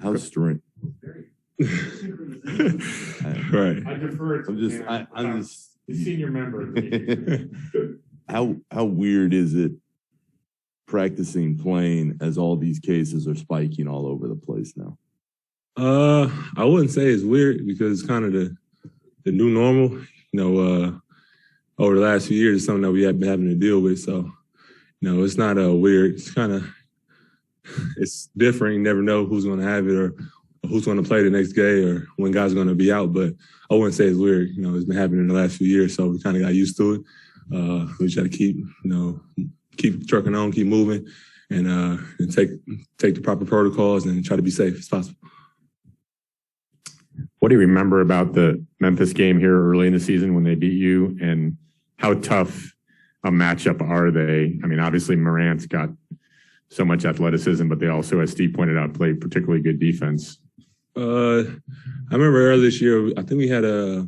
How strange. Right. I defer to I'm just the senior member. how weird is it practicing playing as all these cases are spiking all over the place now? I wouldn't say it's weird because it's kind of the new normal. Over the last few years, it's something that we have been having to deal with. So, it's not weird. It's different. You never know who's going to have it or who's going to play the next game or when guys are going to be out. But I wouldn't say it's weird. It's been happening in the last few years, so we kind of got used to it. We try to keep trucking on, keep moving, and take the proper protocols and try to be safe as possible. What do you remember about the Memphis game here early in the season when they beat you, and how tough a matchup are they? I mean, obviously Morant's got so much athleticism, but they also, as Steve pointed out, played particularly good defense. I remember earlier this year, I think we had a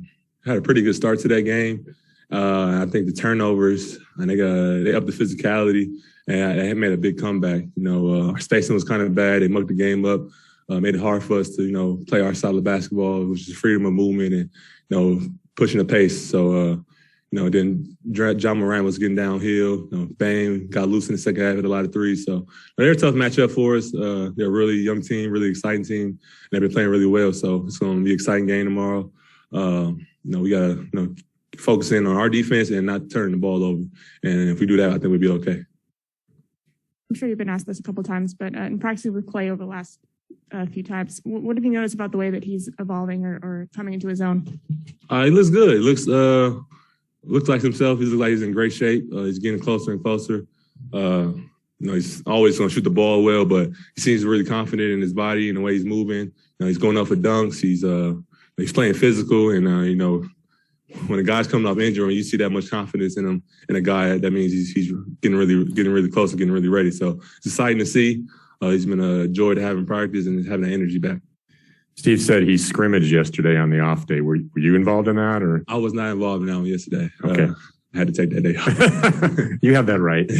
pretty good start to that game. I think the turnovers, I think they upped the physicality, and they made a big comeback. Our spacing was kind of bad. They mucked the game up, made it hard for us to, play our style of basketball, which is freedom of movement and, pushing the pace. So, then John Morant was getting downhill. Bane got loose in the second half, hit a lot of threes. So they're a tough matchup for us. They're a really young team, really exciting team, and they've been playing really well. So it's going to be an exciting game tomorrow. We got to focus in on our defense and not turning the ball over. And if we do that, I think we'll be okay. I'm sure you've been asked this a couple of times, but in practicing with Clay over the last few times, what have you noticed about the way that he's evolving or coming into his own? He looks good. Looks like himself. He looks like he's in great shape. He's getting closer and closer. He's always going to shoot the ball well, but he seems really confident in his body and the way he's moving. He's going up for dunks. He's playing physical, and when a guy's coming off injury and you see that much confidence in him, in a guy, that means he's getting really close and getting really ready. So it's exciting to see. He's been a joy to have in practice and having that energy back. Steve said he scrimmaged yesterday on the off day. Were you involved in that, or? I was not involved in that one yesterday. Okay. I had to take that day off. You have that right.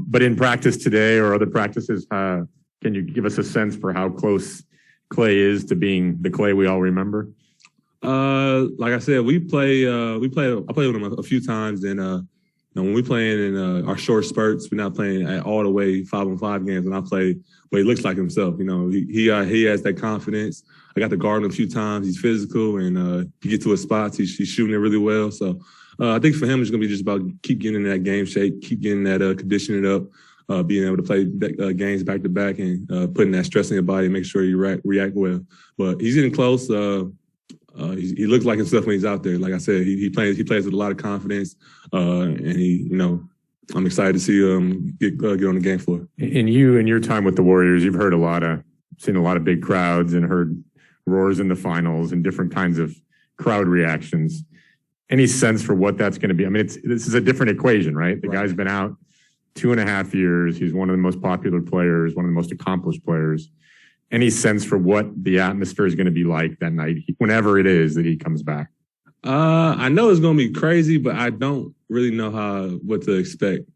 But in practice today or other practices, can you give us a sense for how close Clay is to being the Clay we all remember? Like I said, I played with him a few times, and when we playing in our short spurts, we're not playing at all the way 5-on-5 games. And I play, but he looks like himself. He has that confidence. I got to guard him a few times. He's physical, and you get to his spots. He's shooting it really well. So I think for him, it's going to be just about keep getting in that game shape, keep getting that conditioning up, being able to play games back to back, and putting that stress in your body and make sure you react well. But he's getting close. He looks like himself when he's out there. Like I said, he plays with a lot of confidence, and I'm excited to see him get on the game floor. And you, in your time with the Warriors, you've seen a lot of big crowds and heard roars in the finals and different kinds of crowd reactions. Any sense for what that's going to be? I mean, this is a different equation, right? The guy's been out 2.5 years. He's one of the most popular players, one of the most accomplished players. Any sense for what the atmosphere is going to be like that night, whenever it is that he comes back? I know it's going to be crazy, but I don't really know what to expect.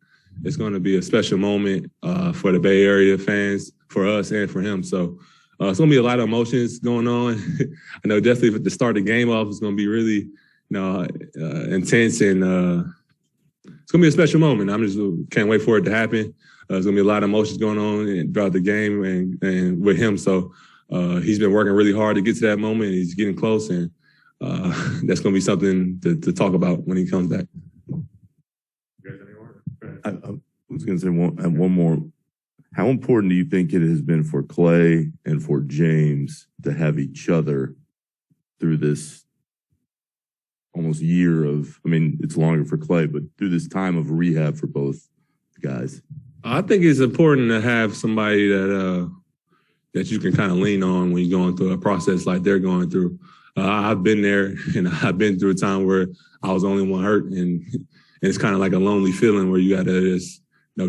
It's going to be a special moment for the Bay Area fans, for us, and for him. So it's going to be a lot of emotions going on. I know definitely at the start of the game off, it's going to be really intense, and it's going to be a special moment. I'm just can't wait for it to happen. There's going to be a lot of emotions going on throughout the game and with him. So he's been working really hard to get to that moment. He's getting close, and that's going to be something to talk about when he comes back. I was going to say one more. How important do you think it has been for Clay and for James to have each other through this almost year of, it's longer for Clay, but through this time of rehab for both guys? I think it's important to have somebody that you can kind of lean on when you're going through a process like they're going through. I've been there, and I've been through a time where I was the only one hurt, and it's kind of like a lonely feeling where you got to just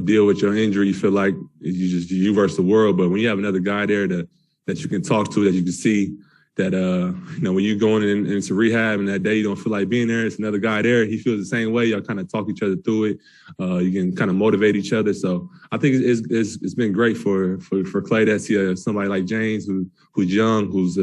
deal with your injury. You feel like you versus the world, but when you have another guy there that you can talk to, that you can see, that when you going into rehab and that day you don't feel like being there, it's another guy there. He feels the same way. Y'all kind of talk each other through it. You can kind of motivate each other. So I think it's been great for Clay to see somebody like James who's young, who's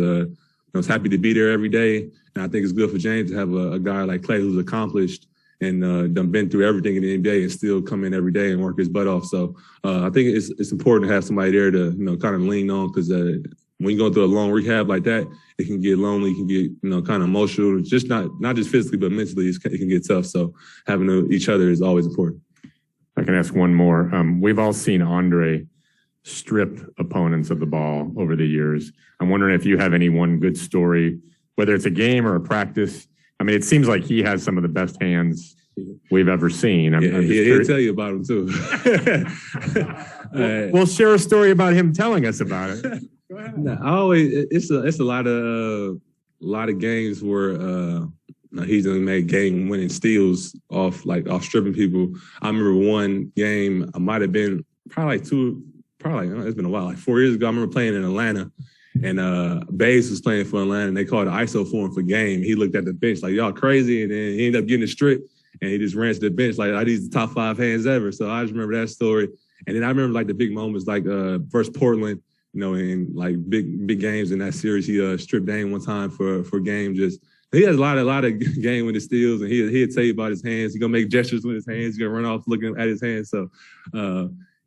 happy to be there every day. And I think it's good for James to have a guy like Clay who's accomplished and done been through everything in the NBA and still come in every day and work his butt off. So I think it's important to have somebody there to kind of lean on, because when you go through a long rehab like that, it can get lonely, it can get kind of emotional, just not just physically but mentally. It can get tough. So having each other is always important. I can ask one more. We've all seen Andre strip opponents of the ball over the years. I'm wondering if you have any one good story, whether it's a game or a practice. I mean, it seems like he has some of the best hands we've ever seen. He'll tell you about them too. We'll share a story about him telling us about it. Go ahead. No, it's a lot of games where he's made game-winning steals off stripping people. I remember one game, I might have been it's been a while, like 4 years ago. I remember playing in Atlanta. And Bays was playing for Atlanta, and they called the ISO for him for game. He looked at the bench like, y'all crazy, and then he ended up getting a strip, and he just ran to the bench like, these the top 5 hands ever. So I just remember that story. And then I remember the big moments versus Portland, in big games in that series. He stripped Dame one time for game. He has a lot of game with his steals, and he'll tell you about his hands. He's gonna make gestures with his hands. He's gonna run off looking at his hands. So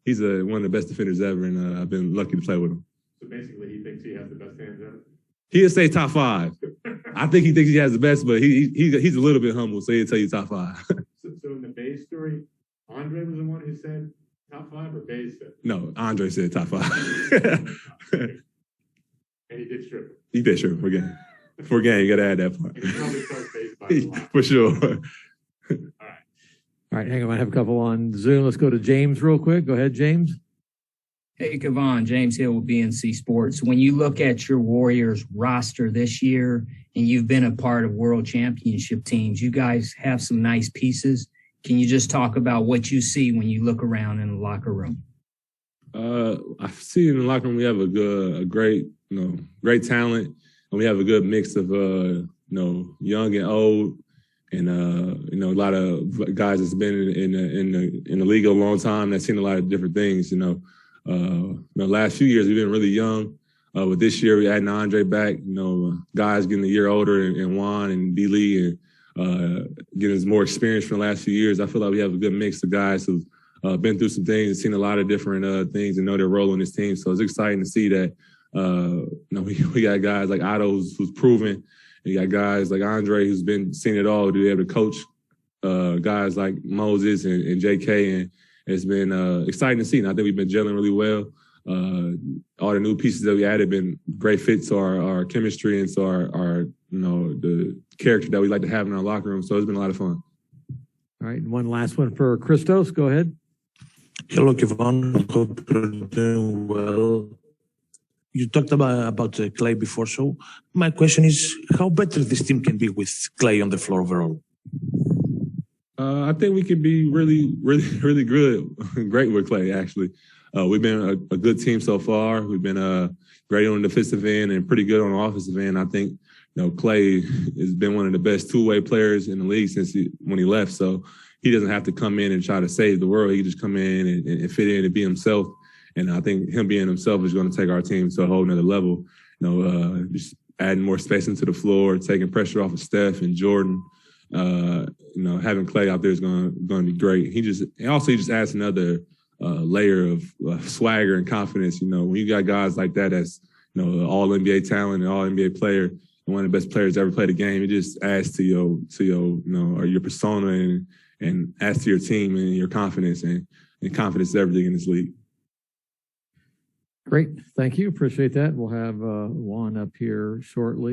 he's one of the best defenders ever, and I've been lucky to play with him. So basically, he thinks he has the best hands ever? He'll say top 5. I think he thinks he has the best, but he's a little bit humble, so he'll tell you top 5. So in the Bays story, Andre was the one who said top 5, or Bays said? No, Andre said top 5. And he did strip him. He did strip him for game. For game, you got to add that part. And he probably starts Bays by a lot. For sure. All right, hang on. I have a couple on Zoom. Let's go to James real quick. Go ahead, James. Hey, Kevon, James Hill with BNC Sports. When you look at your Warriors roster this year, and you've been a part of world championship teams, you guys have some nice pieces. Can you just talk about what you see when you look around in the locker room? I see in the locker room we have a great talent, and we have a good mix of young and old, and a lot of guys that's been in the league a long time that's seen a lot of different things. The last few years we've been really young, but this year we adding Andre back. Guys getting a year older, and Juan and B. Lee, and getting us more experience from the last few years. I feel like we have a good mix of guys who've been through some things and seen a lot of different things and know their role in this team. So it's exciting to see that. We got guys like Otto who's proven. You got guys like Andre who's been seen it all, to be able to coach guys like Moses and JK, and it's been exciting to see. And I think we've been gelling really well. All the new pieces that we added have been great fits to our chemistry and to our the character that we like to have in our locker room. So it's been a lot of fun. All right, and one last one for Christos. Go ahead. Hello, Kevon. Hope you're doing well. You talked about Clay before, so my question is, how better this team can be with Clay on the floor overall? I think we could be really, really, really good, great with Clay, actually. We've been a good team so far. We've been great on the defensive end and pretty good on the offensive end. I think, Clay has been one of the best two-way players in the league when he left. So he doesn't have to come in and try to save the world. He can just come in and fit in and be himself. And I think him being himself is going to take our team to a whole nother level. Just adding more space into the floor, taking pressure off of Steph and Jordan. Having Clay out there is going to be great. He just adds another layer of swagger and confidence. When you got guys like that, that's all NBA talent and all NBA player, and one of the best players to ever play the game, it just adds to your persona and adds to your team and your confidence, and confidence is everything in this league. Great. Thank you. Appreciate that. We'll have Juan up here shortly.